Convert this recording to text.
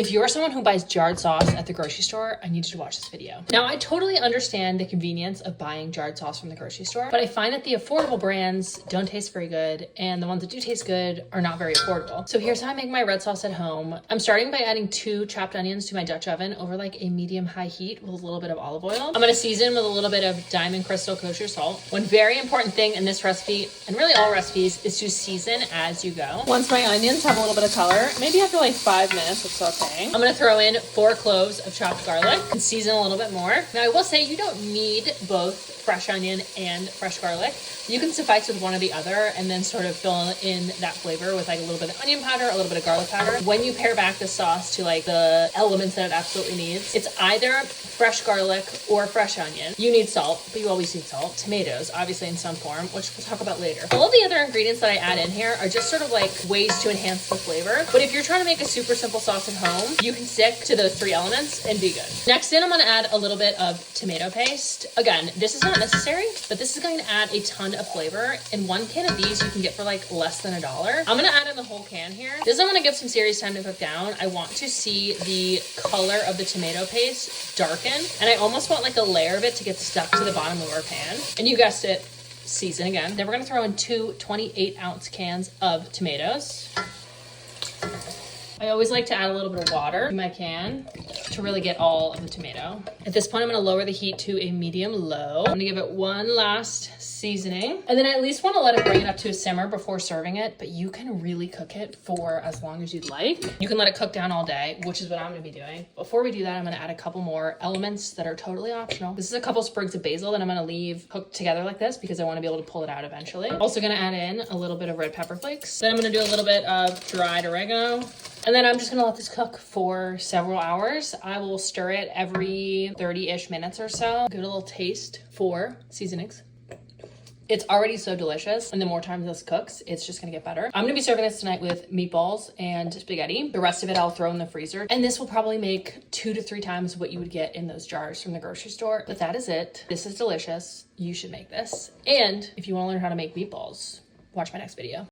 If you're someone who buys jarred sauce at the grocery store, I need you to watch this video. Now, I totally understand the convenience of buying jarred sauce from the grocery store, but I find that the affordable brands don't taste very good, and the ones that do taste good are not very affordable. So here's how I make my red sauce at home. I'm starting by adding 2 chopped onions to my Dutch oven over like a medium-high heat with a little bit of olive oil. I'm gonna season with a little bit of Diamond Crystal kosher salt. One very important thing in this recipe, and really all recipes, is to season as you go. Once my onions have a little bit of color, maybe after like 5 minutes of sauté, I'm gonna throw in 4 cloves of chopped garlic and season a little bit more. Now I will say you don't need both fresh onion and fresh garlic. You can suffice with one or the other and then sort of fill in that flavor with like a little bit of onion powder, a little bit of garlic powder. When you pare back the sauce to like the elements that it absolutely needs, it's either fresh garlic or fresh onion. You need salt, but you always need salt. Tomatoes, obviously in some form, which we'll talk about later. All of the other ingredients that I add in here are just sort of like ways to enhance the flavor. But if you're trying to make a super simple sauce at home, you can stick to those 3 elements and be good. Next in, I'm gonna add a little bit of tomato paste. Again, this is not necessary, but this is going to add a ton of flavor. In 1 can of these, you can get for like less than $1. I'm gonna add in the whole can here. This I'm gonna give some serious time to cook down. I want to see the color of the tomato paste darken, and I almost want like a layer of it to get stuck to the bottom of our pan. And you guessed it, season again. Then we're gonna throw in 2 28-ounce cans of tomatoes. I always like to add a little bit of water in my can to really get all of the tomato. At this point, I'm gonna lower the heat to a medium-low. I'm gonna give it one last seasoning. And then I at least wanna let it bring it up to a simmer before serving it, but you can really cook it for as long as you'd like. You can let it cook down all day, which is what I'm gonna be doing. Before we do that, I'm gonna add a couple more elements that are totally optional. This is a couple sprigs of basil that I'm gonna leave cooked together like this because I wanna be able to pull it out eventually. Also gonna add in a little bit of red pepper flakes. Then I'm gonna do a little bit of dried oregano. And then I'm just gonna let this cook for several hours. I will stir it every 30-ish minutes or so. Give it a little taste for seasonings. It's already so delicious, and the more time this cooks, it's just gonna get better. I'm gonna be serving this tonight with meatballs and spaghetti. The rest of it I'll throw in the freezer, and this will probably make 2 to 3 times what you would get in those jars from the grocery store. But that is it. This is delicious. You should make this. And if you wanna learn how to make meatballs, watch my next video.